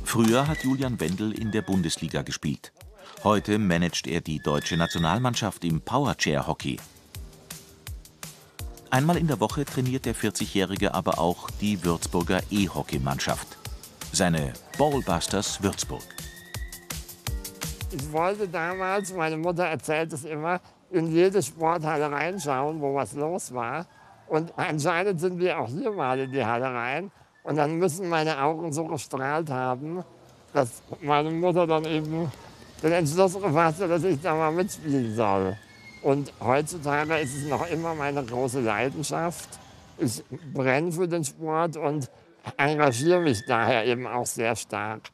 Früher hat Julian Wendl in der Bundesliga gespielt. Heute managt er die deutsche Nationalmannschaft im Powerchair-Hockey. Einmal in der Woche trainiert der 40-Jährige aber auch die Würzburger E-Hockey-Mannschaft. Seine Ballbusters Würzburg. Ich wollte damals, meine Mutter erzählt es immer, in jede Sporthalle reinschauen, wo was los war. Und anscheinend sind wir auch hier mal in die Halle rein. Und dann müssen meine Augen so gestrahlt haben, dass meine Mutter dann eben den Entschluss gefasst hat, dass ich da mal mitspielen soll. Und heutzutage ist es noch immer meine große Leidenschaft. Ich brenne für den Sport und engagiere mich daher eben auch sehr stark.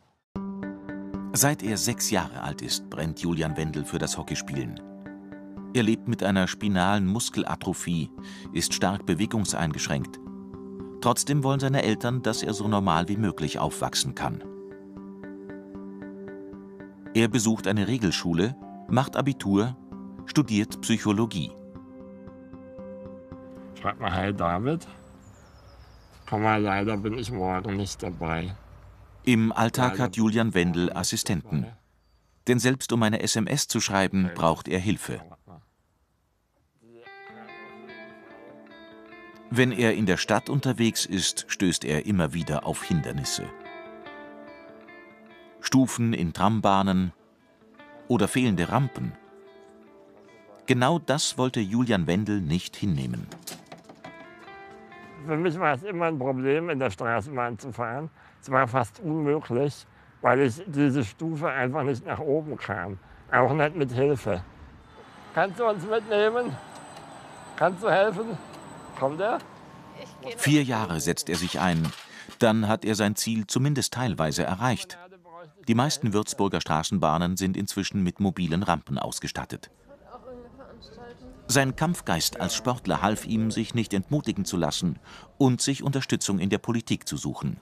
Seit er 6 Jahre alt ist, brennt Julian Wendl für das Hockeyspielen. Er lebt mit einer spinalen Muskelatrophie, ist stark bewegungseingeschränkt. Trotzdem wollen seine Eltern, dass er so normal wie möglich aufwachsen kann. Er besucht eine Regelschule, macht Abitur, studiert Psychologie. Schreib mal, hi David. Komm mal, leider bin ich morgen nicht dabei. Im Alltag hat Julian Wendl Assistenten. Denn selbst um eine SMS zu schreiben, braucht er Hilfe. Wenn er in der Stadt unterwegs ist, stößt er immer wieder auf Hindernisse. Stufen in Trambahnen oder fehlende Rampen. Genau das wollte Julian Wendl nicht hinnehmen. Für mich war es immer ein Problem, in der Straßenbahn zu fahren. Es war fast unmöglich, weil ich diese Stufe einfach nicht nach oben kam. Auch nicht mit Hilfe. Kannst du uns mitnehmen? Kannst du helfen? Kommt er? 4 Jahre setzt er sich ein. Dann hat er sein Ziel zumindest teilweise erreicht. Die meisten Würzburger Straßenbahnen sind inzwischen mit mobilen Rampen ausgestattet. Sein Kampfgeist als Sportler half ihm, sich nicht entmutigen zu lassen und sich Unterstützung in der Politik zu suchen.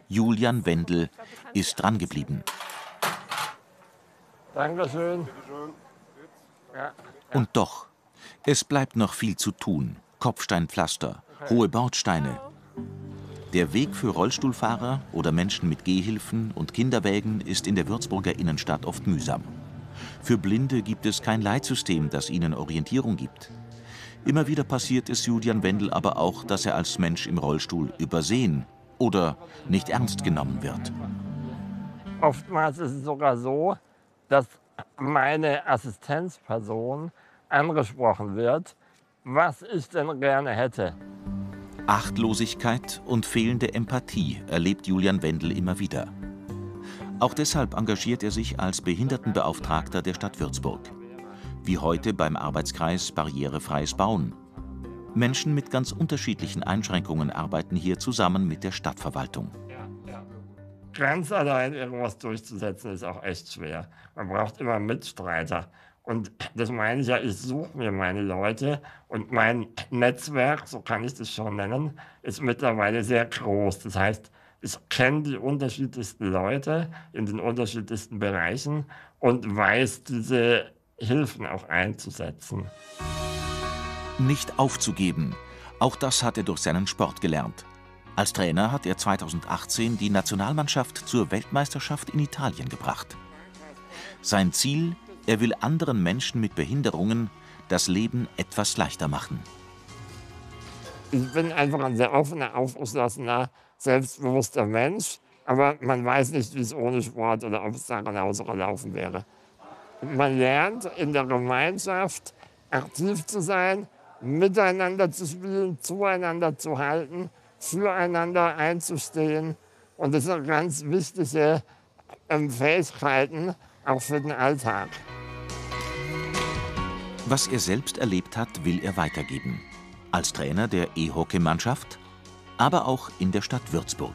Julian Wendl ist drangeblieben. Dankeschön. Und doch, es bleibt noch viel zu tun. Kopfsteinpflaster, hohe Bordsteine. Der Weg für Rollstuhlfahrer oder Menschen mit Gehhilfen und Kinderwägen ist in der Würzburger Innenstadt oft mühsam. Für Blinde gibt es kein Leitsystem, das ihnen Orientierung gibt. Immer wieder passiert es Julian Wendl aber auch, dass er als Mensch im Rollstuhl übersehen oder nicht ernst genommen wird. Oftmals ist es sogar so, dass meine Assistenzperson angesprochen wird, was ich denn gerne hätte. Achtlosigkeit und fehlende Empathie erlebt Julian Wendl immer wieder. Auch deshalb engagiert er sich als Behindertenbeauftragter der Stadt Würzburg. Wie heute beim Arbeitskreis Barrierefreies Bauen. Menschen mit ganz unterschiedlichen Einschränkungen arbeiten hier zusammen mit der Stadtverwaltung. Ganz allein irgendwas durchzusetzen ist auch echt schwer. Man braucht immer Mitstreiter. Und das meine ich ja, ich suche mir meine Leute und mein Netzwerk, so kann ich das schon nennen, ist mittlerweile sehr groß. Das heißt, ich kenne die unterschiedlichsten Leute in den unterschiedlichsten Bereichen und weiß, diese Hilfen auch einzusetzen. Nicht aufzugeben, auch das hat er durch seinen Sport gelernt. Als Trainer hat er 2018 die Nationalmannschaft zur Weltmeisterschaft in Italien gebracht. Sein Ziel: Er will anderen Menschen mit Behinderungen das Leben etwas leichter machen. Ich bin einfach ein sehr offener, aufgeschlossener, selbstbewusster Mensch. Aber man weiß nicht, wie es ohne Sport oder ob es da genauso gelaufen wäre. Man lernt in der Gemeinschaft aktiv zu sein, miteinander zu spielen, zueinander zu halten, füreinander einzustehen. Und das sind ganz wichtige Fähigkeiten, auch für den Alltag. Was er selbst erlebt hat, will er weitergeben. Als Trainer der E-Hockey-Mannschaft, aber auch in der Stadt Würzburg.